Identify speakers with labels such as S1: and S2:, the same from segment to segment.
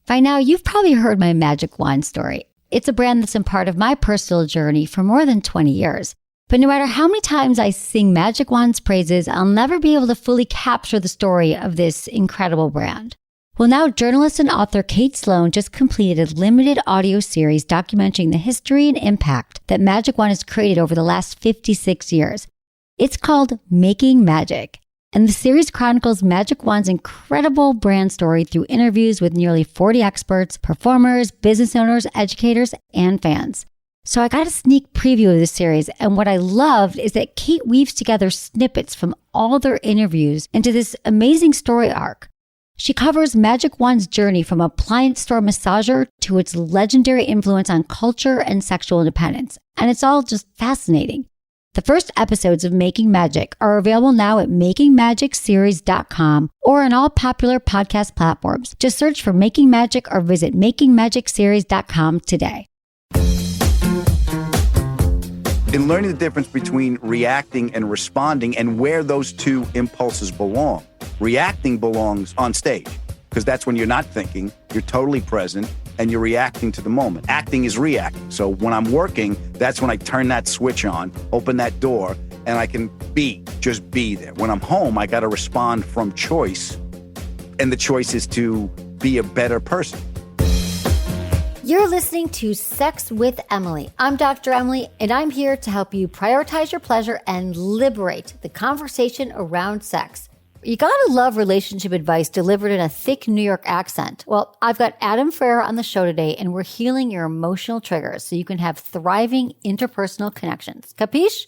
S1: By now, you've probably heard my magic wand story. It's a brand that's been part of my personal journey for more than 20 years. But no matter how many times I sing Magic Wand's praises, I'll never be able to fully capture the story of this incredible brand. Well, now journalist and author Kate Sloan just completed a limited audio series documenting the history and impact that Magic Wand has created over the last 56 years. It's called Making Magic. And the series chronicles Magic Wand's incredible brand story through interviews with nearly 40 experts, performers, business owners, educators, and fans. So I got a sneak preview of the series, and what I loved is that Kate weaves together snippets from all their interviews into this amazing story arc. She covers Magic Wand's journey from appliance store massager to its legendary influence on culture and sexual independence, and it's all just fascinating. The first episodes of Making Magic are available now at makingmagicseries.com or on all popular podcast platforms. Just search for Making Magic or visit makingmagicseries.com today.
S2: In learning the difference between reacting and responding and where those two impulses belong. Reacting belongs on stage because that's when you're not thinking, you're totally present, and you're reacting to the moment. Acting is reacting. So when I'm working, that's when I turn that switch on, open that door, and I can just be there. When I'm home, I got to respond from choice, and the choice is to be a better person.
S1: You're listening to Sex with Emily. I'm Dr. Emily, and I'm here to help you prioritize your pleasure and liberate the conversation around sex. You gotta love relationship advice delivered in a thick New York accent. Well, I've got Adam Ferrara on the show today, and we're healing your emotional triggers so you can have thriving interpersonal connections. Capiche?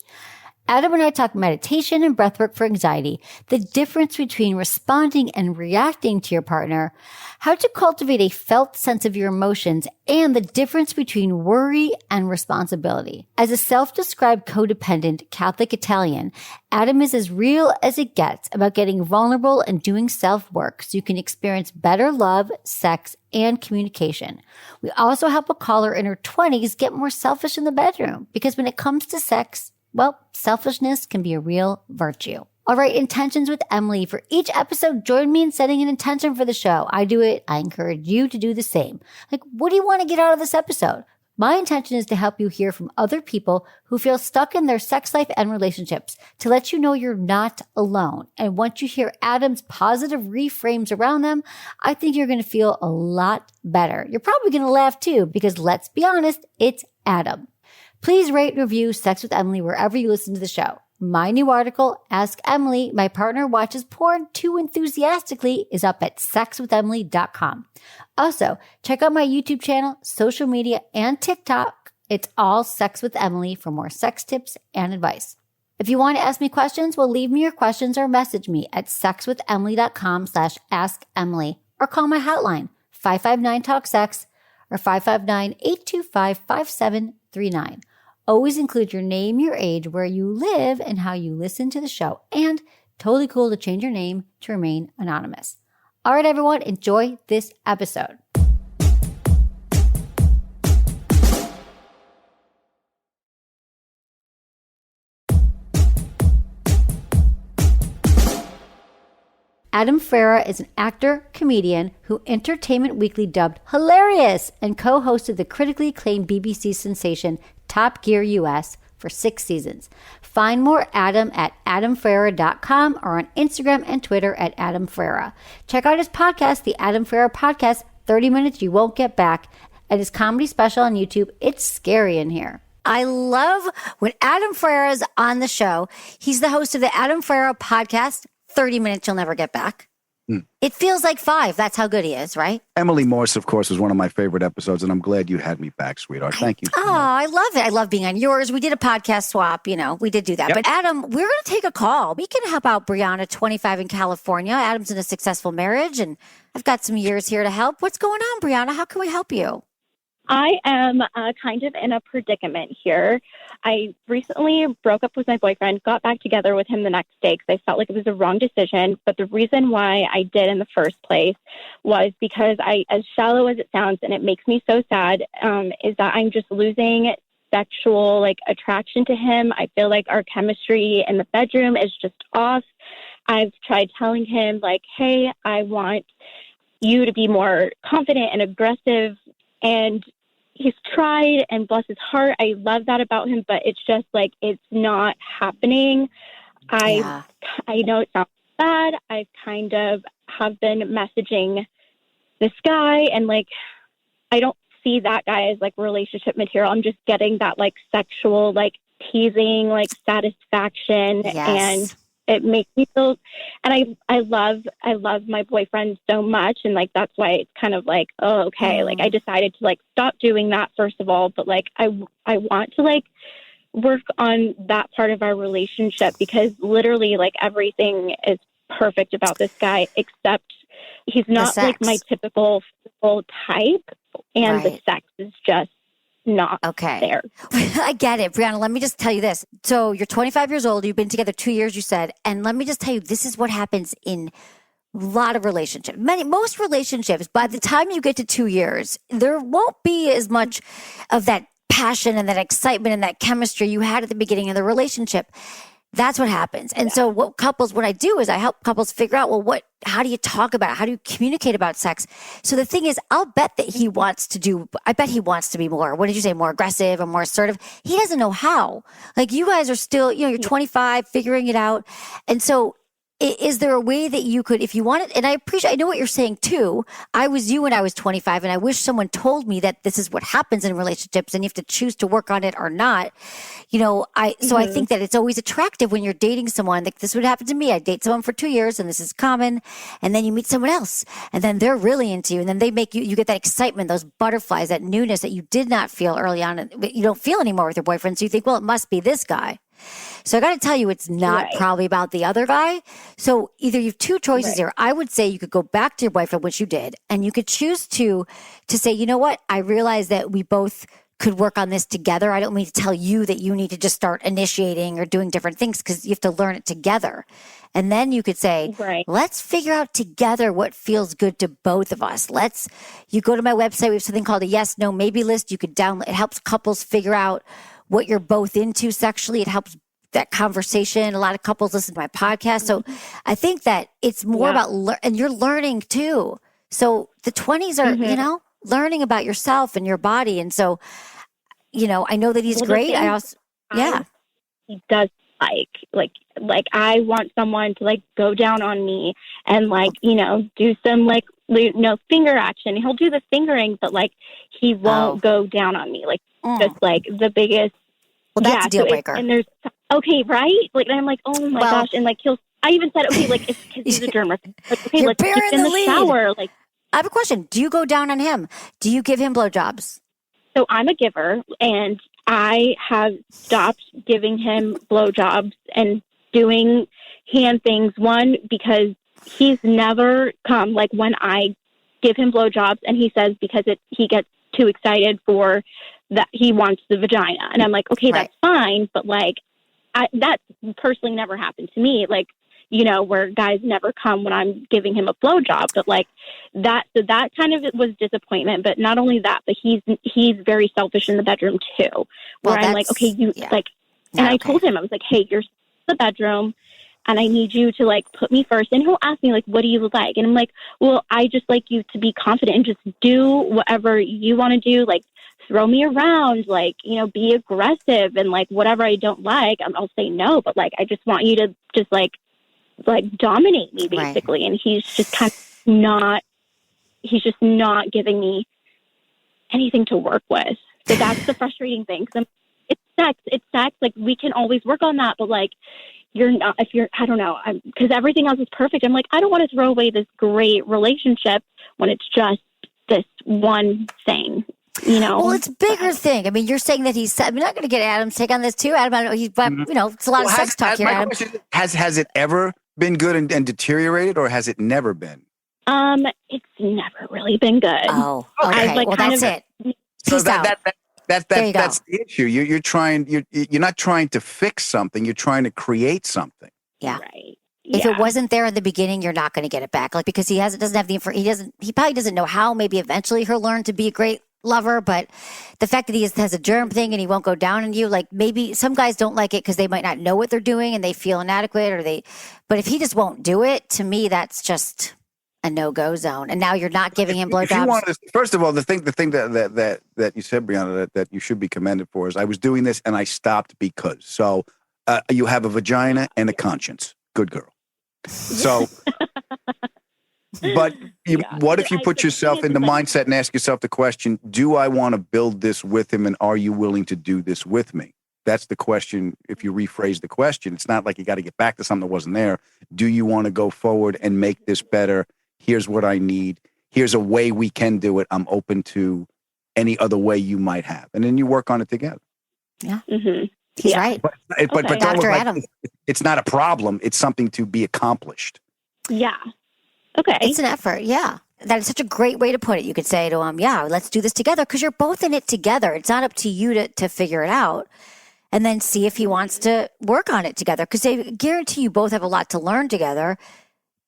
S1: Adam and I talk meditation and breathwork for anxiety, the difference between responding and reacting to your partner, how to cultivate a felt sense of your emotions, and the difference between worry and responsibility. As a self-described codependent Catholic Italian, Adam is as real as it gets about getting vulnerable and doing self-work so you can experience better love, sex, and communication. We also help a caller in her 20s get more selfish in the bedroom because when it comes to sex, well, selfishness can be a real virtue. All right, intentions with Emily. For each episode, join me in setting an intention for the show. I do it. I encourage you to do the same. Like, what do you want to get out of this episode? My intention is to help you hear from other people who feel stuck in their sex life and relationships, to let you know you're not alone. And once you hear Adam's positive reframes around them, I think you're going to feel a lot better. You're probably going to laugh too, because let's be honest, it's Adam. Please rate and review Sex with Emily wherever you listen to the show. My new article, Ask Emily, My Partner Watches Porn Too Enthusiastically, is up at sexwithemily.com. Also, check out my YouTube channel, social media, and TikTok. It's all Sex with Emily for more sex tips and advice. If you want to ask me questions, well, leave me your questions or message me at sexwithemily.com/assemily or call my hotline, 559-TALK-SEX or 559-825-5739. Always include your name, your age, where you live, and how you listen to the show. And totally cool to change your name to remain anonymous. All right, everyone, enjoy this episode. Adam Ferrara is an actor, comedian who Entertainment Weekly dubbed hilarious and co-hosted the critically acclaimed BBC sensation Top Gear US for 6 seasons. Find more Adam at adamferrara.com or on Instagram and Twitter at Adam Ferrara. Check out his podcast, The Adam Ferrara Podcast, 30 Minutes You Won't Get Back, and his comedy special on YouTube, It's Scary in Here. I love when Adam Ferrara is on the show. He's the host of the Adam Ferrara Podcast, 30 Minutes You'll Never Get Back. It feels like 5. That's how good he is, right?
S2: Emily Morse, of course, was one of my favorite episodes, and I'm glad you had me back, sweetheart. Thank you.
S1: I love it. I love being on yours. We did a podcast swap, we did do that. Yep. But Adam, we're going to take a call. We can help out Brianna, 25 in California. Adam's in a successful marriage, and I've got some years here to help. What's going on, Brianna? How can we help you?
S3: I am kind of in a predicament here. I recently broke up with my boyfriend, got back together with him the next day because I felt like it was the wrong decision. But the reason why I did in the first place was because as shallow as it sounds, and it makes me so sad, is that I'm just losing sexual attraction to him. I feel like our chemistry in the bedroom is just off. I've tried telling him hey, I want you to be more confident and aggressive. And he's tried, and bless his heart, I love that about him, but it's just like, it's not happening. I know it sounds bad. I kind of have been messaging this guy, and like, I don't see that guy as like relationship material. I'm just getting that like sexual, like teasing, like satisfaction. And it makes me feel, and I love my boyfriend so much. And like, that's why it's kind of like, oh, okay. Like, I decided to like stop doing that first of all, but like, I want to like work on that part of our relationship, because literally like everything is perfect about this guy, except he's not like my typical type, and the sex is just not there.
S1: I get it. Brianna, let me just tell you this. So you're 25 years old. You've been together 2 years, you said. And let me just tell you, this is what happens in a lot of relationships. Most relationships, by the time you get to 2 years, there won't be as much of that passion and that excitement and that chemistry you had at the beginning of the relationship. That's what happens. And so what I do is I help couples figure out, well, how do you talk about it? How do you communicate about sex? So the thing is, I'll bet that he wants to be more, what did you say, more aggressive or more assertive? He doesn't know how. Like, you guys are still, you're 25, figuring it out. And so is there a way that you could, if you wanted, and I know what you're saying too. I was you when I was 25, and I wish someone told me that this is what happens in relationships and you have to choose to work on it or not. So I think that it's always attractive when you're dating someone. Like, this would happen to me. I date someone for 2 years, and this is common. And then you meet someone else, and then they're really into you. And then they make you get that excitement, those butterflies, that newness that you did not feel early on. And you don't feel anymore with your boyfriend. So you think, well, it must be this guy. So I got to tell you, it's not probably about the other guy. So either you have two choices here. I would say you could go back to your boyfriend, which you did, and you could choose to say, you know what? I realize that we both could work on this together. I don't mean to tell you that you need to just start initiating or doing different things, because you have to learn it together. And then you could say, let's figure out together what feels good to both of us. You go to my website. We have something called a yes, no, maybe list. You could download. It helps couples figure out what you're both into sexually. It helps that conversation. A lot of couples listen to my podcast. So I think that it's more about, and you're learning too. So the 20s are, learning about yourself and your body. And so, I know that he's great.
S3: He does like I want someone to like go down on me and like, do some like, finger action. He'll do the fingering, but like, he won't go down on me. Like, just like the biggest.
S1: Well, that's a deal breaker.
S3: And there's, right? Like, and I'm like, oh my gosh. And like, I even said, okay, like, it's because he's a germ. Like, okay, let's get in the shower. Like,
S1: I have a question. Do you go down on him? Do you give him blowjobs?
S3: So I'm a giver, and I have stopped giving him blowjobs and doing hand things. One, because he's never come, like when I give him blowjobs, and he says because he gets too excited for that, he wants the vagina. And I'm like, okay, that's fine. But like, that personally never happened to me. Like, where guys never come when I'm giving him a blowjob. But like that, so that kind of was disappointment. But not only that, but he's very selfish in the bedroom too. Where I'm like, okay, and I told him, I was like, hey, you're in the bedroom, and I need you to like put me first. And he'll ask me like, what do you like? And I'm like, well, I just like you to be confident and just do whatever you want to do. Like, throw me around, like, be aggressive, and like whatever I don't like, I'll say no. But like, I just want you to just like dominate me basically. And he's just kind of he's just not giving me anything to work with. So that's the frustrating thing. It's sex. Like, we can always work on that, but like, I don't know, because everything else is perfect. I'm like, I don't want to throw away this great relationship when it's just this one thing.
S1: Well, it's a bigger thing. I mean, you're saying that I'm not going to get Adam's take on this too. Adam, I don't know, it's a lot of sex talk here, Adam.
S2: Has it ever been good and deteriораted, or has it never been?
S3: It's never really been good.
S1: Oh, okay. That's it.
S2: So that's the issue. You're not trying to fix something. You're trying to create something.
S1: Yeah. Right. If it wasn't there in the beginning, you're not going to get it back. Like, because he doesn't have he probably doesn't know how. Maybe eventually he'll learn to be a great lover, but the fact that he has a germ thing and he won't go down on you, like, maybe some guys don't like it because they might not know what they're doing and they feel inadequate, but if he just won't do it, to me, that's just, a no-go zone. And now you're not giving him
S2: If you
S1: blowjobs.
S2: wanted to, first of all, the thing that you said, Brianna, that you should be commended for is I was doing this and I stopped because. So you have a vagina and a conscience. Good girl. So, but what if you put yourself in the mindset and ask yourself the question, do I want to build this with him, and are you willing to do this with me? That's the question. If you rephrase the question, it's not like you got to get back to something that wasn't there. Do you want to go forward and make this better? Here's what I need. Here's a way we can do it. I'm open to any other way you might have. And then you work on it together.
S1: Yeah. Mm-hmm. He's right.
S2: But
S1: Dr. Adam.
S2: It's not a problem. It's something to be accomplished.
S3: Yeah. Okay.
S1: It's an effort. Yeah. That is such a great way to put it. You could say to him, yeah, let's do this together, because you're both in it together. It's not up to you to figure it out. And then see if he wants to work on it together, because they guarantee you both have a lot to learn together,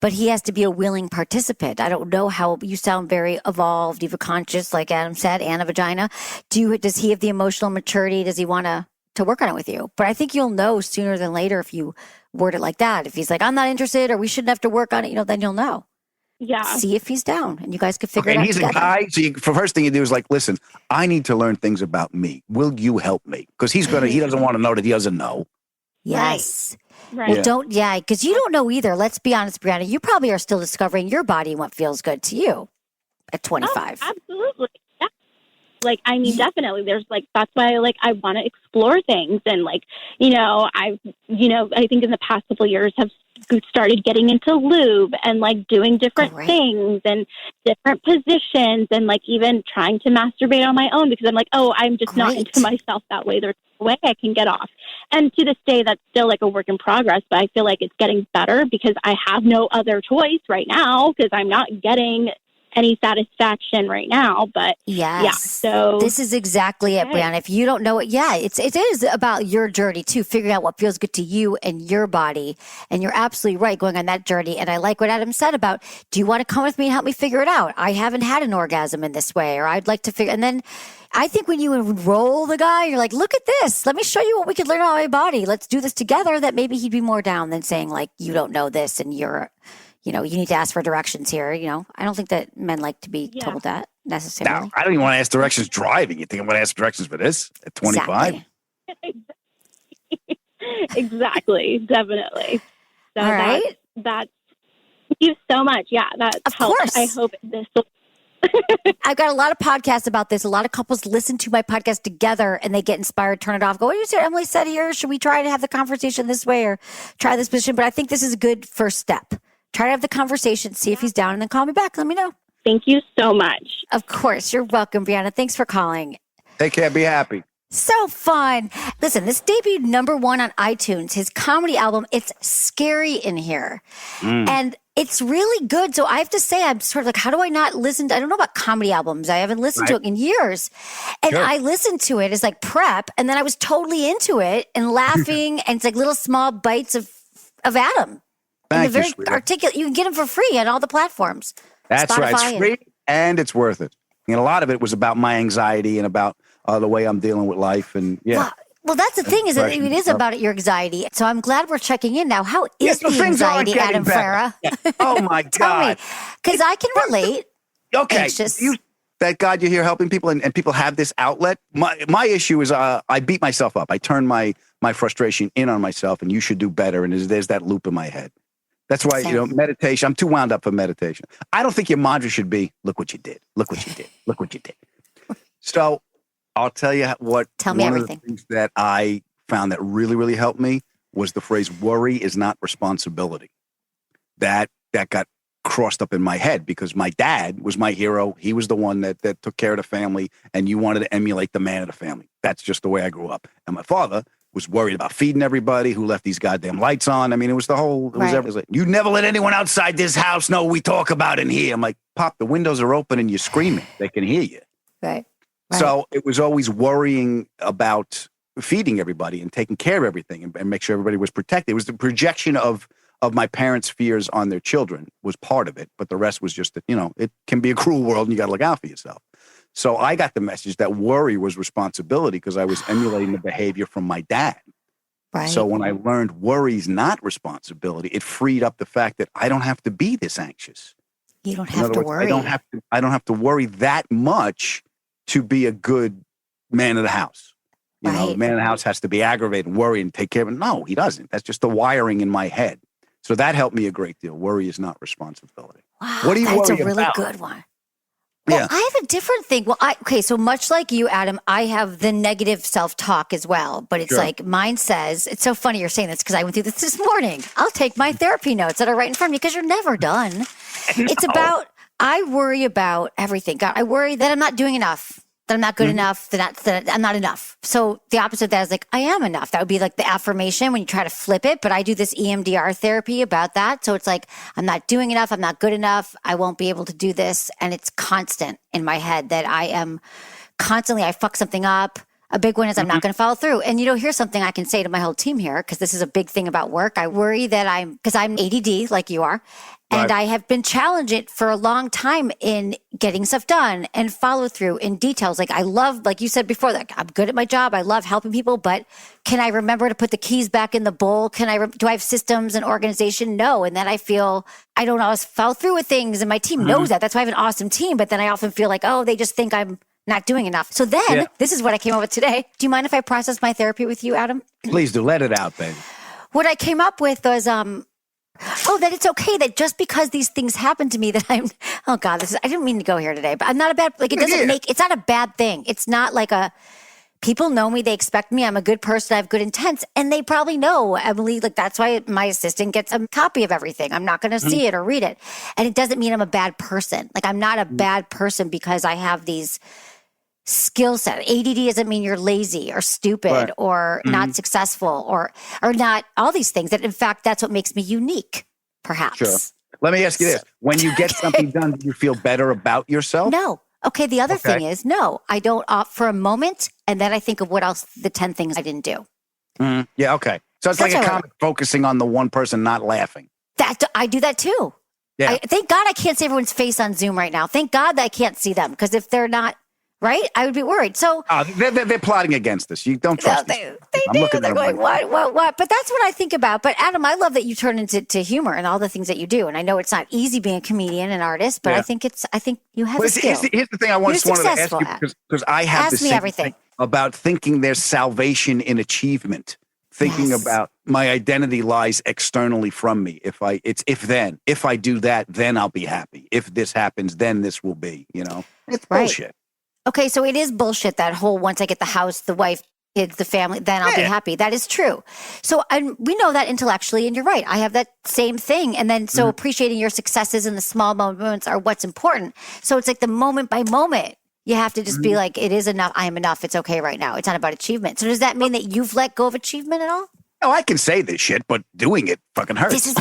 S1: but he has to be a willing participant. I don't know how you sound very evolved, even conscious, like Adam said, and a vagina. Does he have the emotional maturity? Does he want to work on it with you? But I think you'll know sooner than later if you word it like that. If he's like, I'm not interested, or we shouldn't have to work on it, then you'll know.
S3: Yeah.
S1: See if he's down, and you guys could figure it out
S2: And he's
S1: together.
S2: a guy. So the first thing you do is like, listen, I need to learn things about me. Will you help me? Because he doesn't want to know that he doesn't know.
S1: Yes.
S3: Right.
S1: Well, because you don't know either. Let's be honest, Brianna. You probably are still discovering your body and what feels good to you at 25.
S3: Oh, absolutely. Yeah. Definitely. There's that's why I want to explore things. And I think in the past couple of years have started getting into lube and doing different things and different positions, and even trying to masturbate on my own, because I'm I'm just not into myself that way. There's a way I can get off. And to this day, that's still a work in progress, but I feel like it's getting better because I have no other choice right now, because I'm not getting any satisfaction right now. But so
S1: this is exactly it, Brianna. If you don't know it, it is about your journey too, figuring out what feels good to you and your body. And you're absolutely right, going on that journey. And I like what Adam said about, do you want to come with me and help me figure it out? I haven't had an orgasm in this way, or I'd like to figure. And then I think when you enroll the guy, you're like, look at this. Let me show you what we could learn about my body. Let's do this together. That maybe he'd be more down than saying you don't know this and you're, you need to ask for directions here. I don't think that men like to be told that necessarily.
S2: No, I don't even want to ask directions driving. You think I'm going to ask directions for this at 25?
S3: Exactly. Definitely. So
S1: all right.
S3: That's thank you so much. Yeah, that
S1: of
S3: helped.
S1: Course.
S3: I hope this will.
S1: I've got a lot of podcasts about this. A lot of couples listen to my podcast together and they get inspired, turn it off, go, what did you say Emily said here? Should we try to have the conversation this way or try this position? But I think this is a good first step. Try to have the conversation, see if he's down, and then call me back. Let me know.
S3: Thank you so much.
S1: Of course. You're welcome, Brianna. Thanks for calling.
S2: Take care. Be happy.
S1: So fun. Listen, this debuted #1 on iTunes. His comedy album, It's Scary in Here. And it's really good. So I have to say, I'm sort of how do I not listen to, I don't know about comedy albums. I haven't listened to it in years. And I listened to it as prep, and then I was totally into it and laughing. And it's little small bites of Adam.
S2: Thank
S1: very
S2: you,
S1: articulate. You can get them for free on all the platforms.
S2: That's
S1: Spotify
S2: right. It's free and it's worth it. And a lot of it was about my anxiety and about the way I'm dealing with life. And
S1: well, that's the thing, is that it is about your anxiety. So I'm glad we're checking in now. How is the anxiety, Adam Ferrara?
S2: Oh my God.
S1: Because I can relate.
S2: Okay.
S1: Anxious.
S2: Thank God you're here helping people and people have this outlet. My issue is I beat myself up. I turn my frustration in on myself, and you should do better. And there's that loop in my head. That's why, meditation, I'm too wound up for meditation. I don't think your mantra should be, look what you did. Look what you did. Look what you did. So I'll tell you what.
S1: Tell me everything.
S2: Of the things that I found that really, really helped me was the phrase, worry is not responsibility. That got crossed up in my head because my dad was my hero. He was the one that took care of the family, and you wanted to emulate the man of the family. That's just the way I grew up. And my father was worried about feeding everybody, who left these goddamn lights on. I mean, it was everything. You never let anyone outside this house know we talk about in here. I'm like, Pop, the windows are open and you're screaming. They can hear you.
S1: Right.
S2: So it was always worrying about feeding everybody and taking care of everything and make sure everybody was protected. It was the projection of my parents' fears on their children was part of it. But the rest was just that, it can be a cruel world and you got to look out for yourself. So I got the message that worry was responsibility because I was emulating the behavior from my dad.
S1: Right.
S2: So when I learned worry is not responsibility, it freed up the fact that I don't have to be this anxious.
S1: You don't have to worry.
S2: I don't have to worry that much to be a good man of the house. You know, the man of the house has to be aggravated and worry and take care of it. No, he doesn't. That's just the wiring in my head. So that helped me a great deal. Worry is not responsibility.
S1: Wow,
S2: what do you
S1: that's
S2: worry
S1: a really
S2: about?
S1: good one. Well,
S2: Yeah.
S1: I have a different thing. Well, so much like you, Adam, I have the negative self-talk as well. But it's like mine says, it's so funny you're saying this because I went through this morning. I'll take my therapy notes that are right in front of me because you're never done. It's about, I worry about everything. God, I worry that I'm not doing enough, that I'm not good enough, that I'm not enough. So the opposite of that is like, I am enough. That would be like the affirmation when you try to flip it. But I do this EMDR therapy about that. So it's like, I'm not doing enough. I'm not good enough. I won't be able to do this. And it's constant in my head that I am constantly, I fuck something up. A big one is I'm not going to follow through. And, here's something I can say to my whole team here, because this is a big thing about work. I worry that because I'm ADD like you are. And I have been challenged it for a long time in getting stuff done and follow through in details. Like I love, like you said before, like I'm good at my job. I love helping people, but can I remember to put the keys back in the bowl? Do I have systems and organization? No. And then I feel I don't always follow through with things and my team knows that. That's why I have an awesome team. But then I often feel like, oh, they just think I'm not doing enough. So then this is what I came up with today. Do you mind if I process my therapy with you, Adam?
S2: Please do. Let it out, baby.
S1: What I came up with was, that it's okay that just because these things happen to me that I didn't mean to go here today, but I'm not a bad, it's not a bad thing. It's not like people know me, they expect me, I'm a good person, I have good intents, and they probably know, Emily, like that's why my assistant gets a copy of everything. I'm not going to see it or read it. And it doesn't mean I'm a bad person. Like I'm not a bad person because I have these skill set. ADD doesn't mean you're lazy or stupid or not successful or not all these things. That in fact, that's what makes me unique, perhaps.
S2: Sure. Let me ask you this. When you get something done, do you feel better about yourself?
S1: No. Okay. The other thing is, no, I don't opt for a moment. And then I think of what else, the 10 things I didn't do.
S2: Yeah. Okay. So it's like a comic focusing on the one person not laughing.
S1: I do that too.
S2: Yeah.
S1: Thank God I can't see everyone's face on Zoom right now. Thank God that I can't see them. Because if they're not, right? I would be worried. So
S2: they're plotting against us. You don't trust them.
S1: They're going, what? But that's what I think about. But Adam, I love that you turn into humor and all the things that you do. And I know it's not easy being a comedian and artist, but I think you have a skill.
S2: Here's the thing I wanted to ask you because I have the same thing about thinking there's salvation in achievement. Thinking about my identity lies externally from me. If I do that, then I'll be happy. If this happens, then this will be, it's bullshit.
S1: Okay, so it is bullshit, that whole once I get the house, the wife, kids, the family, then I'll be happy. That is true. So we know that intellectually, and you're right. I have that same thing. And then so appreciating your successes and the small moments are what's important. So it's like the moment by moment. You have to just be like, it is enough. I am enough. It's okay right now. It's not about achievement. So does that mean that you've let go of achievement at all?
S2: No, I can say this shit, but doing it fucking hurts.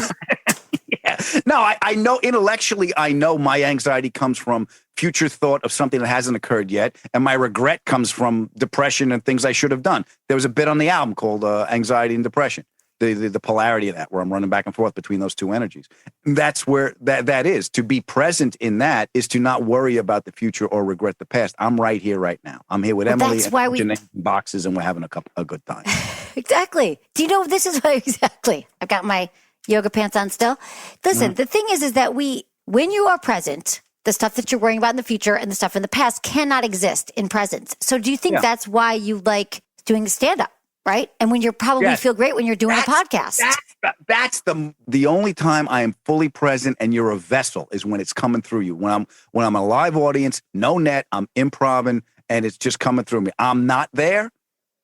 S2: No, I know intellectually, I know my anxiety comes from future thought of something that hasn't occurred yet. And my regret comes from depression and things I should have done. There was a bit on the album called Anxiety and Depression, the polarity of that, where I'm running back and forth between those two energies. That's where that is. To be present in that is to not worry about the future or regret the past. I'm right here, right now. I'm here with Emily
S1: that's why
S2: and boxes, and we're having a good time.
S1: Exactly. Do you know, this is why exactly. I've got my yoga pants on still. Listen, the thing is that when you are present, the stuff that you're worrying about in the future and the stuff in the past cannot exist in presence. So do you think that's why you like doing stand-up, right? And when you're probably feel great when you're doing a podcast.
S2: That's the only time I am fully present and you're a vessel is when it's coming through you. When I'm a live audience, no net, I'm improvising and it's just coming through me. I'm not there.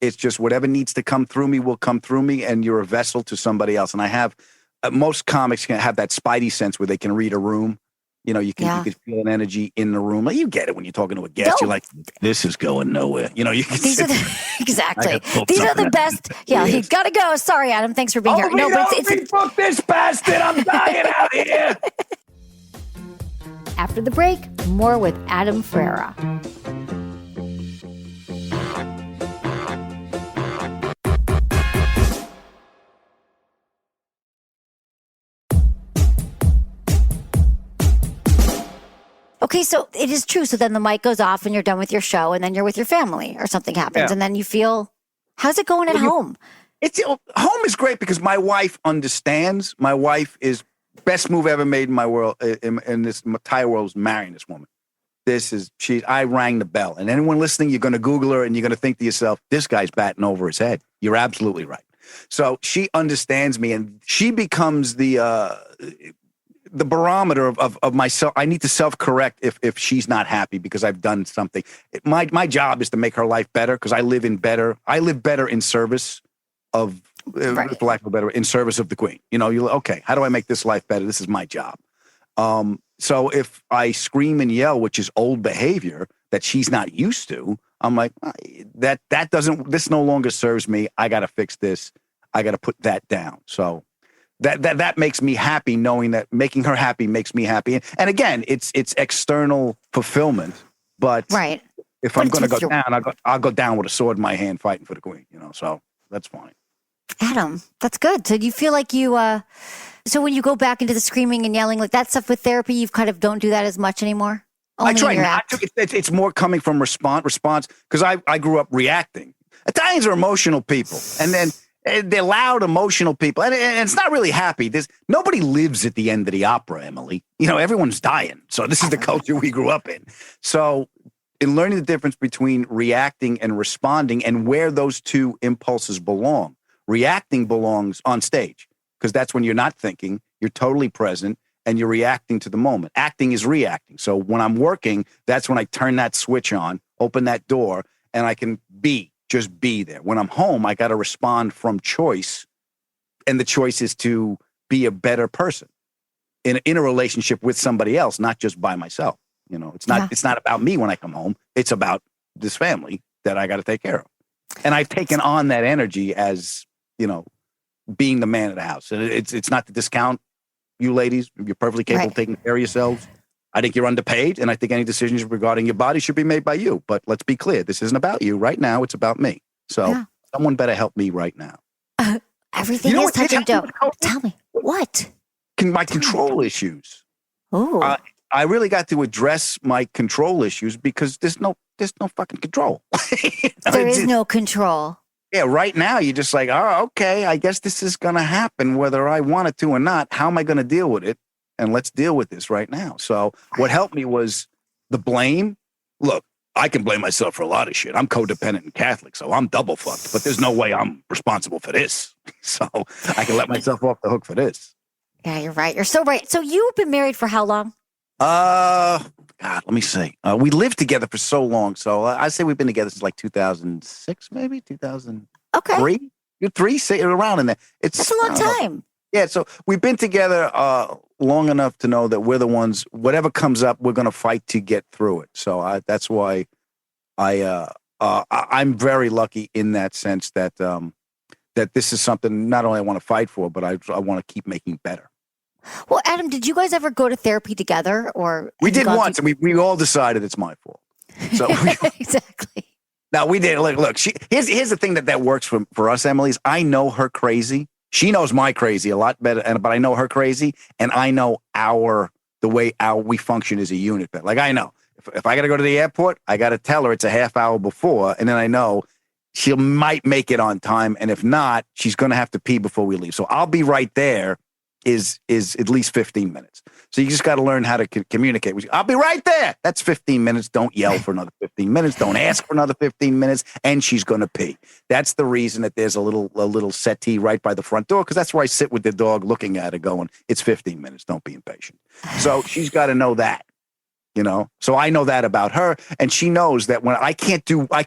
S2: It's just whatever needs to come through me will come through me, and you're a vessel to somebody else. And I have most comics can have that spidey sense where they can read a room. You can feel an energy in the room. Like, you get it when you're talking to a guest. You're like, this is going nowhere. You can
S1: exactly. These are the best. Yeah, you got to go. Sorry, Adam. Thanks for being here. No, but it's
S2: book this bastard. I'm dying out here.
S1: After the break, more with Adam Ferrara. Okay, so it is true. So then the mic goes off and you're done with your show and then you're with your family or something happens and then you feel, how's it going at home?
S2: Home is great because my wife understands. My wife is Best move ever made in my world, in this entire world, is marrying this woman. I rang the bell. And anyone listening, you're going to Google her and you're going to think to yourself, this guy's batting over his head. You're absolutely right. So she understands me, and she becomes the barometer of myself. I need to self-correct if she's not happy because I've done something. My job is to make her life better because I live better in service of, for lack of a better, in service of the queen. Okay, how do I make this life better? This is my job. So if I scream and yell, which is old behavior that she's not used to, I'm like, this no longer serves me. I got to fix this. I got to put that down. So that makes me happy, knowing that making her happy makes me happy. And again, it's external fulfillment. But if I'm going to go down, I'll go down with a sword in my hand fighting for the queen, so that's fine.
S1: Adam, that's good. So do you feel like so when you go back into the screaming and yelling, like that stuff with therapy, you kind of don't do that as much anymore?
S2: I try not to. It's more coming from response because I grew up reacting. Italians are emotional people, and then they're loud, emotional people, and it's not really happy. Nobody lives at the end of the opera, Emily. Everyone's dying. So this is the culture we grew up in. So in learning the difference between reacting and responding and where those two impulses belong, reacting belongs on stage because that's when you're not thinking, you're totally present, and you're reacting to the moment. Acting is reacting. So when I'm working, that's when I turn that switch on, open that door, and I can just be there. When I'm home, I got to respond from choice, and the choice is to be a better person in a relationship with somebody else, not just by myself. It's not about me when I come home. It's about this family that I got to take care of. And I've taken on that energy as, being the man of the house. And it's not to discount you ladies. You're perfectly capable of taking care of yourselves. I think you're underpaid, and I think any decisions regarding your body should be made by you. But let's be clear. This isn't about you. Right now, it's about me. So someone better help me right now.
S1: Everything is touch and don't. Tell me. What?
S2: My control issues.
S1: Oh.
S2: I really got to address my control issues because there's no fucking control.
S1: There is no control.
S2: Yeah, right now you're just like, oh, okay, I guess this is going to happen whether I want it to or not. How am I going to deal with it? And let's deal with this right now. So what helped me was the blame. Look, I can blame myself for a lot of shit. I'm codependent and Catholic, so I'm double fucked. But there's no way I'm responsible for this. So I can let myself off the hook for this.
S1: Yeah, you're right. You're so right. So you've been married for how long?
S2: God, let me see. We lived together for so long. So I say we've been together since like 2006, maybe 2003.
S1: Okay.
S2: You're three, around in there.
S1: That's a long time.
S2: Yeah. So we've been together long enough to know that we're the ones, whatever comes up, we're going to fight to get through it. So that's why I'm very lucky in that sense that this is something not only I want to fight for, but I want to keep making better.
S1: Well, Adam, did you guys ever go to therapy together, or
S2: we did once, and we all decided it's my fault. So
S1: exactly.
S2: Now we did. Look. Here's the thing that works for us, Emily. Is I know her crazy. She knows my crazy a lot better, but I know her crazy, and I know the way we function as a unit. But like I know if I got to go to the airport, I got to tell her it's a half hour before, and then I know she might make it on time, and if not, she's going to have to pee before we leave. So I'll be right there. Is at least 15 minutes. So you just got to learn how to communicate. I'll be right there. That's 15 minutes. Don't yell for another 15 minutes. Don't ask for another 15 minutes. And she's going to pee. That's the reason that there's a little settee right by the front door, because that's where I sit with the dog looking at it going, it's 15 minutes. Don't be impatient. So she's got to know that. So I know that about her, and she knows that when I can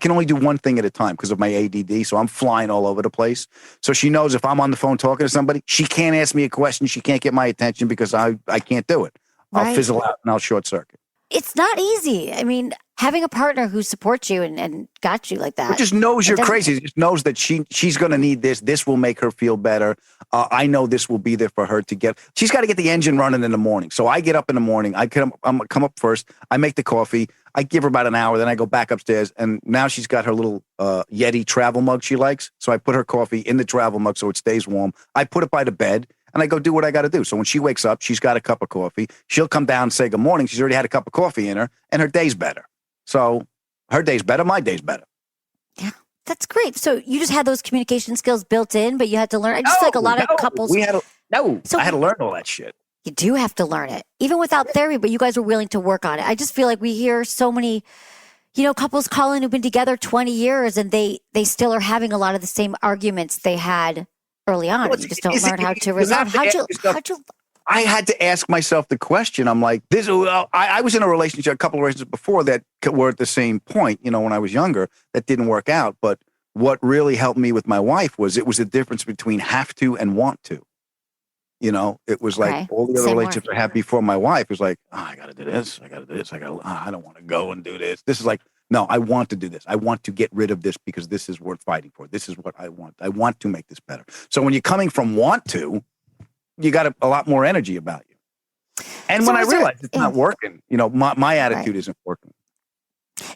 S2: only do one thing at a time because of my ADD. So I'm flying all over the place. So she knows if I'm on the phone talking to somebody, she can't ask me a question. She can't get my attention because I can't do it. I'll fizzle out and I'll short circuit.
S1: It's not easy. I mean, having a partner who supports you and got you like that.
S2: But just knows you're crazy. Just knows that she's going to need this. This will make her feel better. I know this will be there for her to get. She's got to get the engine running in the morning. So I get up in the morning. I'm come up first. I make the coffee. I give her about an hour. Then I go back upstairs. And now she's got her little Yeti travel mug she likes. So I put her coffee in the travel mug so it stays warm. I put it by the bed. And I go do what I got to do. So when she wakes up, she's got a cup of coffee. She'll come down and say good morning. She's already had a cup of coffee in her, and her day's better. So her day's better, my day's better.
S1: Yeah, that's great. So you just had those communication skills built in, but you had to learn. I just feel like a lot of couples.
S2: I had to learn all that shit.
S1: You do have to learn it, even without therapy, but you guys are willing to work on it. I just feel like we hear so many, couples call in who've been together 20 years and they still are having a lot of the same arguments they had early on.
S2: Well,
S1: you just don't learn how to resolve.
S2: I had to ask myself the question. I'm like, I was in a couple of relationships before that were at the same point, when I was younger, that didn't work out. But what really helped me with my wife was the difference between have to and want to. It was like all the other relationships I had before my wife was like, oh, I got to do this. I don't want to go and do this. This is like, no, I want to do this. I want to get rid of this because this is worth fighting for. This is what I want. I want to make this better. So when you're coming from want to, you got a lot more energy about you. And when I realized it's not working, my attitude isn't working.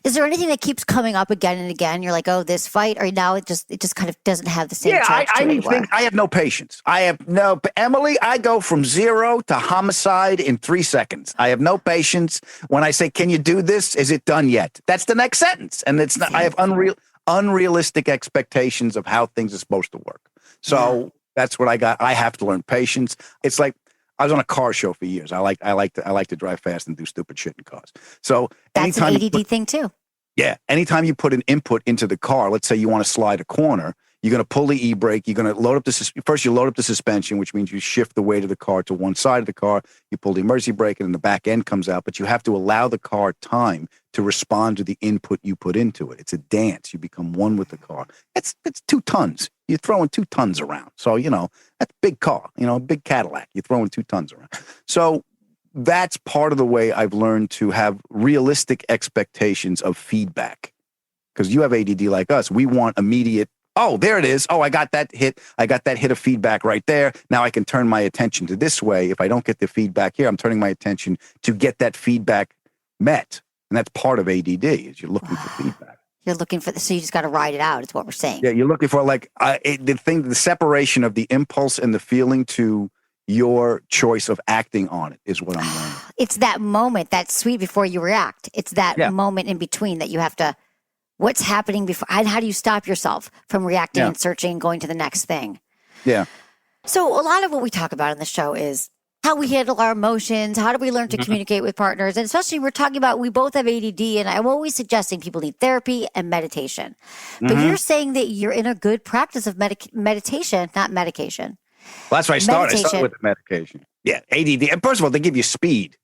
S1: Is there anything that keeps coming up again and again? You're like, oh, this fight, or now it just kind of doesn't have the same charge to it anymore?
S2: I have no patience. Emily, I go from 0 to homicide in 3 seconds. I have no patience. When I say, can you do this? Is it done yet? That's the next sentence. And it's not, I have unrealistic expectations of how things are supposed to work. So that's what I got. I have to learn patience. It's like, I was on a car show for years. I like to drive fast and do stupid shit in cars. So
S1: that's an ADD thing too.
S2: Yeah. Anytime you put an input into the car, let's say you want to slide a corner, you're going to pull the e-brake. You're going to load up first you load up the suspension, which means you shift the weight of the car to one side of the car. You pull the emergency brake and then the back end comes out, but you have to allow the car time to respond to the input you put into it. It's a dance. You become one with the car. It's 2 tons. You're throwing 2 tons around. So, that's a big car, a big Cadillac. You're throwing 2 tons around. So that's part of the way I've learned to have realistic expectations of feedback. Because you have ADD like us. We want immediate, oh, there it is. Oh, I got that hit. I got that hit of feedback right there. Now I can turn my attention to this way. If I don't get the feedback here, I'm turning my attention to get that feedback met. And that's part of ADD is you're looking for feedback.
S1: You're looking for so you just got to ride it out. Is what we're saying.
S2: Yeah, you're looking for the separation of the impulse and the feeling to your choice of acting on it is what I'm learning.
S1: It's that moment, that sweet before you react. It's that moment in between that you have to. What's happening before? How do you stop yourself from reacting and searching and going to the next thing?
S2: Yeah.
S1: So a lot of what we talk about in the show is how we handle our emotions. How do we learn to communicate with partners? And especially we're talking about, we both have ADD, and I'm always suggesting people need therapy and meditation. But you're saying that you're in a good practice of meditation, not medication.
S2: Well, that's why I started with the medication. Yeah, ADD. And first of all, they give you speed.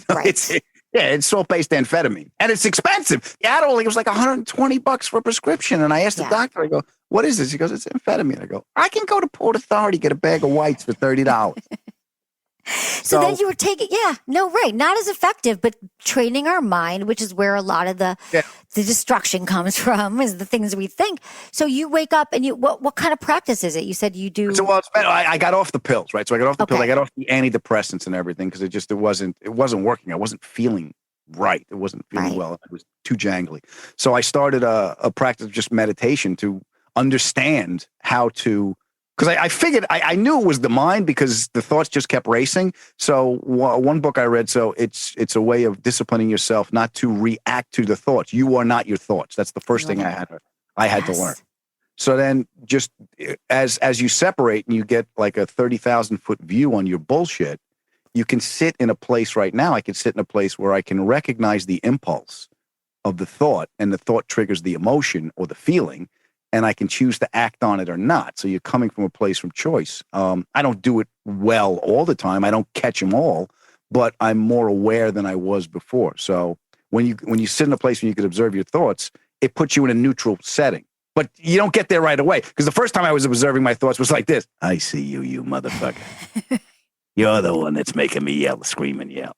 S1: Right.
S2: It's salt-based amphetamine. And it's expensive. Adderall, it was like $120 for a prescription. And I asked the doctor, I go, what is this? He goes, it's amphetamine. I go, I can go to Port Authority, get a bag of whites for $30.
S1: So then you were taking, not as effective, but training our mind, which is where a lot of the destruction comes from, is the things we think. So you wake up and what kind of practice is it? You said you do.
S2: So I got off the pills, right? So I got off the pills. I got off the antidepressants and everything because it wasn't working. I wasn't feeling right. It wasn't feeling well. It was too jangly. So I started a practice of just meditation to understand how to. Because I figured, I knew it was the mind because the thoughts just kept racing. So one book I read, so it's a way of disciplining yourself not to react to the thoughts. You are not your thoughts. That's the first thing I had to learn. So then just as you separate and you get like a 30,000-foot view on your bullshit, you can sit in a place right now. I can sit in a place where I can recognize the impulse of the thought, and the thought triggers the emotion or the feeling, and I can choose to act on it or not. So you're coming from a place from choice. I don't do it well all the time. I don't catch them all, but I'm more aware than I was before. So when you sit in a place where you can observe your thoughts, it puts you in a neutral setting. But you don't get there right away. Because the first time I was observing my thoughts was like this. I see you, you motherfucker. You're the one that's making me yell, scream and yell.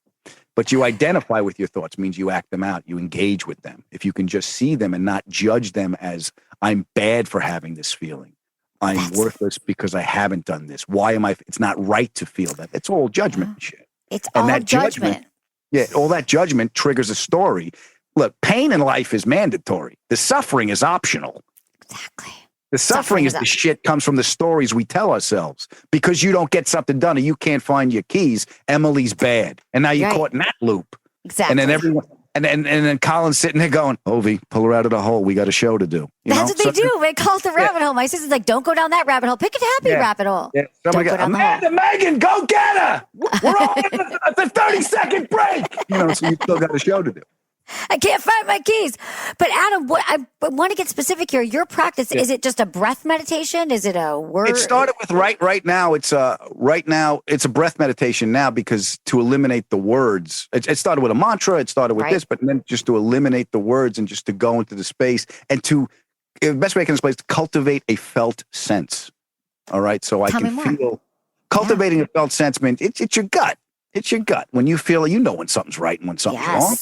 S2: But you identify with your thoughts means you act them out. You engage with them. If you can just see them and not judge them as I'm bad for having this feeling. I'm worthless because I haven't done this. Why am I? It's not right to feel that. It's all judgment shit.
S1: It's all judgment.
S2: Yeah, all that judgment triggers a story. Look, pain in life is mandatory. The suffering is optional.
S1: Exactly.
S2: The suffering is the shit comes from the stories we tell ourselves. Because you don't get something done or you can't find your keys, Emily's bad. And now you're caught in that loop.
S1: Exactly.
S2: And then And then Colin's sitting there going, Ovi, pull her out of the hole. We got a show to do.
S1: That's what they do. They call it the rabbit hole. My sister's like, don't go down that rabbit hole. Pick a happy rabbit hole.
S2: Yeah. Somebody
S1: don't go down the hole.
S2: Amanda, Megan, go get her. We're on the 30-second break. So you still got a show to do.
S1: I can't find my keys. But Adam, I want to get specific here. Your practice, is it just a breath meditation? Is it a word?
S2: It started with right now. It's a breath meditation now, because to eliminate the words, it started with a mantra. It started with this, but then just to eliminate the words and just to go into the space and the best way I can explain is to cultivate a felt sense. All right. So I can feel cultivating a felt sense means it's your gut. It's your gut. When you feel, when something's right and when something's wrong.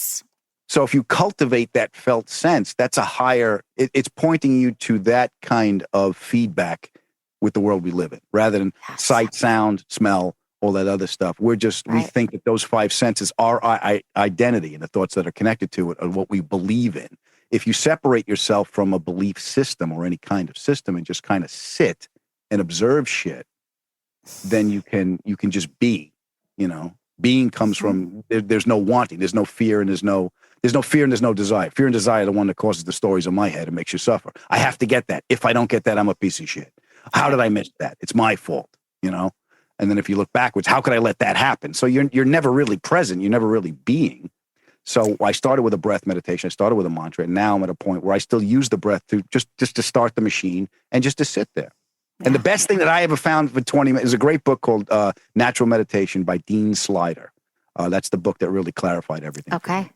S2: So if you cultivate that felt sense, that's a higher, it's pointing you to that kind of feedback with the world we live in, rather than sight, sound, smell, all that other stuff. We think that those 5 senses are our identity, and the thoughts that are connected to it are what we believe in. If you separate yourself from a belief system or any kind of system and just kind of sit and observe shit, then you can just be, Being comes from, there's no wanting, there's no fear, and there's no fear and there's no desire. Fear and desire are the one that causes the stories in my head and makes you suffer. I have to get that. If I don't get that, I'm a piece of shit. How did I miss that? It's my fault, And then if you look backwards, how could I let that happen? So you're never really present. You're never really being. So I started with a breath meditation. I started with a mantra. And now I'm at a point where I still use the breath to just to start the machine and just to sit there. And the best thing that I ever found for 20 minutes is a great book called Natural Meditation by Dean Slider. That's the book that really clarified everything.
S1: Okay.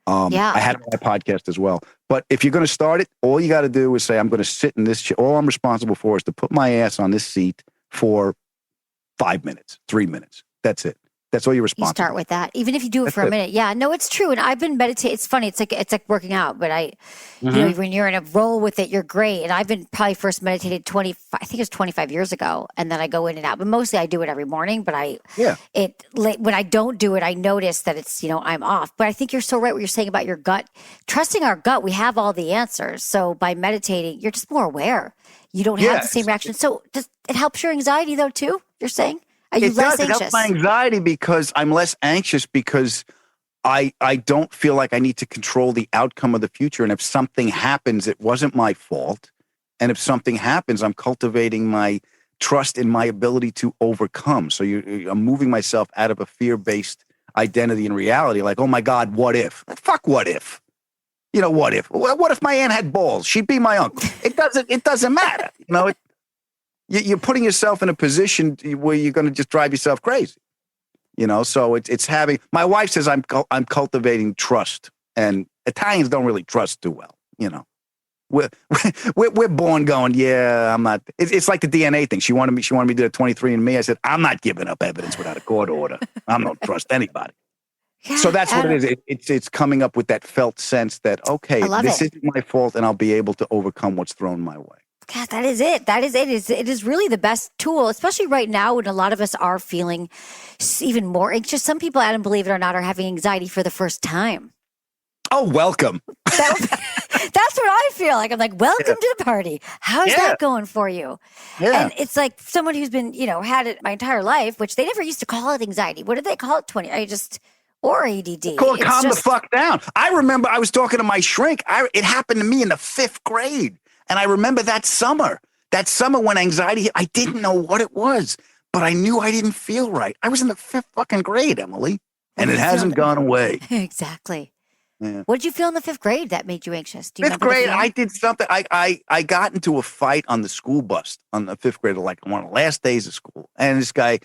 S2: I had it on my podcast as well. But if you're going to start it, all you got to do is say, I'm going to sit in this chair. All I'm responsible for is to put my ass on this seat for 5 minutes, 3 minutes. That's it. That's all you're responsible.
S1: You start with that, even if you do it for a minute. Yeah, no, it's true. And I've been meditating. It's funny. It's like working out. But when you're in a roll with it, you're great. And I've been probably first meditated 25 years ago, and then I go in and out. But mostly I do it every morning. But when I don't do it, I notice that it's I'm off. But I think you're so right. What you're saying about your gut, trusting our gut, we have all the answers. So by meditating, you're just more aware. You don't have the same reaction. So it helps your anxiety though too. You're saying. Are you less anxious? It helps
S2: my anxiety because I'm less anxious because I don't feel like I need to control the outcome of the future. And if something happens, it wasn't my fault. And if something happens, I'm cultivating my trust in my ability to overcome. So I'm moving myself out of a fear-based identity and reality. Like, oh my God, what if? Fuck what if? What if? What if my aunt had balls? She'd be my uncle. It doesn't matter. You're putting yourself in a position where you're going to just drive yourself crazy, So it's having. My wife says I'm cultivating trust, and Italians don't really trust too well, We're born going, yeah, I'm not. It's like the DNA thing. She wanted me to do a 23andMe. I said, I'm not giving up evidence without a court order. I don't trust anybody. Yeah, so that's what it is. It's coming up with that felt sense that this isn't my fault, and I'll be able to overcome what's thrown my way.
S1: God, that is it. It is really the best tool, especially right now when a lot of us are feeling even more anxious. Some people, Adam, believe it or not, are having anxiety for the first time.
S2: Oh, welcome.
S1: That's what I feel like. I'm like, welcome to the party. How's that going for you? Yeah. And it's like someone who's been, had it my entire life, which they never used to call it anxiety. What did they call it? Or ADD.
S2: Calm the fuck down. I remember I was talking to my shrink. It happened to me in the 5th grade. And I remember that summer when anxiety hit, I didn't know what it was, but I knew I didn't feel right. I was in the 5th fucking grade, Emily, and it hasn't gone away.
S1: Exactly. Yeah. What did you feel in the 5th grade that made you anxious? Do you
S2: 5th grade, I did something. I got into a fight on the school bus on the 5th grade, like one of the last days of school. And this guy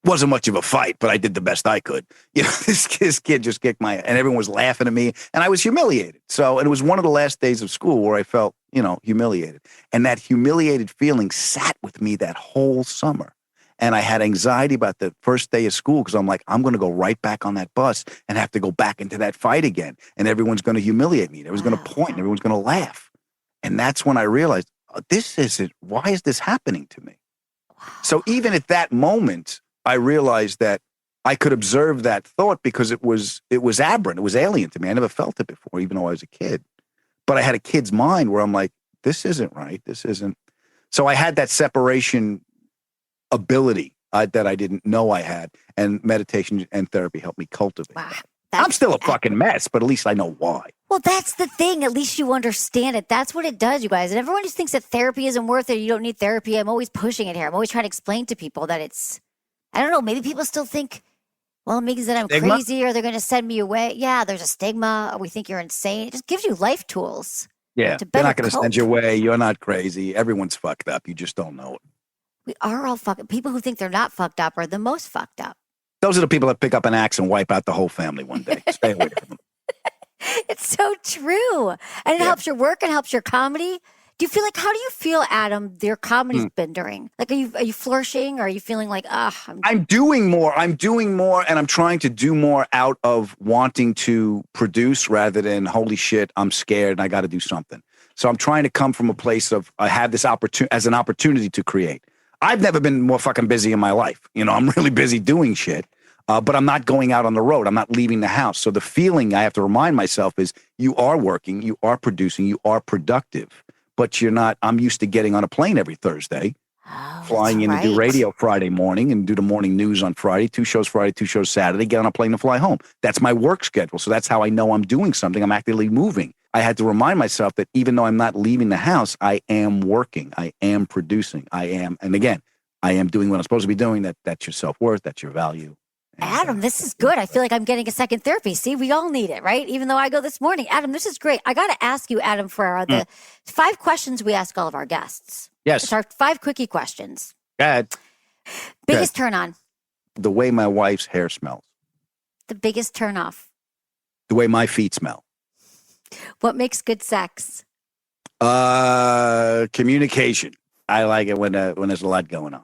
S2: wasn't much of a fight, but I did the best I could. This kid just kicked my, and everyone was laughing at me, and I was humiliated. So, and it was one of the last days of school where I felt, humiliated. And that humiliated feeling sat with me that whole summer. And I had anxiety about the first day of school because I'm like, I'm going to go right back on that bus and have to go back into that fight again. And everyone's going to humiliate me. Everyone's going to point. And everyone's going to laugh. And that's when I realized, why is this happening to me? So even at that moment, I realized that I could observe that thought because it was aberrant. It was alien to me. I never felt it before, even though I was a kid. But I had a kid's mind where I'm like, this isn't right. This isn't. So I had that separation ability that I didn't know I had. And meditation and therapy helped me cultivate that. I'm still a fucking mess, but at least I know why.
S1: Well, that's the thing. At least you understand it. That's what it does, you guys. And everyone just thinks that therapy isn't worth it. You don't need therapy. I'm always pushing it here. I'm always trying to explain to people that it's, I don't know, maybe people still think, well, it means that I'm
S2: Stigma?
S1: crazy or they're going to send me away. Yeah, there's a stigma. Or we think you're insane. It just gives you life tools.
S2: Yeah, they're not going to send you away. You're not crazy. Everyone's fucked up. You just don't know it.
S1: We are all fucked. People who think they're not fucked up are the most fucked up.
S2: Those are the people that pick up an axe and wipe out the whole family one day. Stay away from them.
S1: It's so true. And it helps your work. It helps your comedy. Do you feel like, how do you feel, Adam, your comedy's been doing? Like, are you flourishing or are you feeling like, I'm
S2: doing more, and I'm trying to do more out of wanting to produce rather than, holy shit, I'm scared and I got to do something. So I'm trying to come from a place of, I have this opportunity as an opportunity to create. I've never been more fucking busy in my life. You know, I'm really busy doing shit, but I'm not going out on the road. I'm not leaving the house. So the feeling I have to remind myself is you are working, you are producing, you are productive, but you're not. I'm used to getting on a plane every Thursday, flying in to do radio Friday morning and do the morning news on Friday, 2 shows Friday, 2 shows Saturday, get on a plane and fly home. That's my work schedule. So that's how I know I'm doing something. I'm actively moving. I had to remind myself that even though I'm not leaving the house, I am working. I am producing. I am doing what I'm supposed to be doing. That's your self-worth. That's your value. And,
S1: Adam, this is good. I feel like I'm getting a second therapy. See, we all need it, right? Even though I go this morning. Adam, this is great. I got to ask you, Adam Ferrara, the 5 questions we ask all of our guests.
S2: Yes.
S1: It's our 5 quickie questions.
S2: Go ahead.
S1: Biggest turn on?
S2: The way my wife's hair smells.
S1: The biggest turn off?
S2: The way my feet smell.
S1: What makes good sex?
S2: Communication. I like it when there's a lot going on.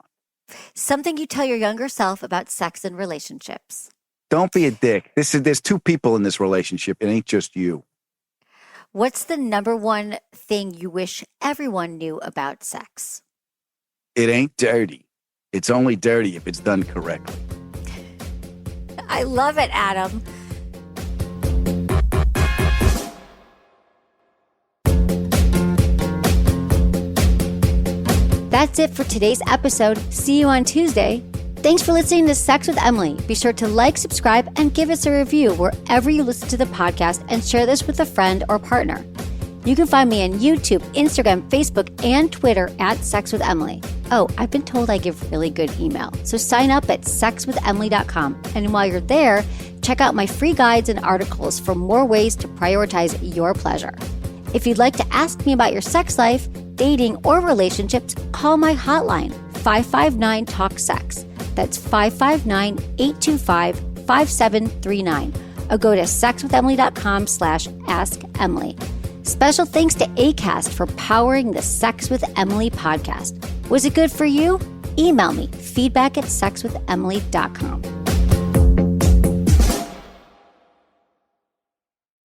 S1: Something you tell your younger self about sex and relationships.
S2: Don't be a dick. There's 2 people in this relationship. It ain't just you.
S1: What's the number one thing you wish everyone knew about sex?
S2: It ain't dirty. It's only dirty if it's done correctly.
S1: I love it, Adam. That's it for today's episode. See you on Tuesday. Thanks for listening to Sex with Emily. Be sure to like, subscribe, and give us a review wherever you listen to the podcast and share this with a friend or partner. You can find me on YouTube, Instagram, Facebook, and Twitter at Sex with Emily. Oh, I've been told I give really good email. So sign up at sexwithemily.com. And while you're there, check out my free guides and articles for more ways to prioritize your pleasure. If you'd like to ask me about your sex life, dating, or relationships, call my hotline, 559-TALK-SEX. That's 559-825-5739. Or go to sexwithemily.com/askemily. Special thanks to Acast for powering the Sex with Emily podcast. Was it good for you? Email me, feedback@sexwithemily.com.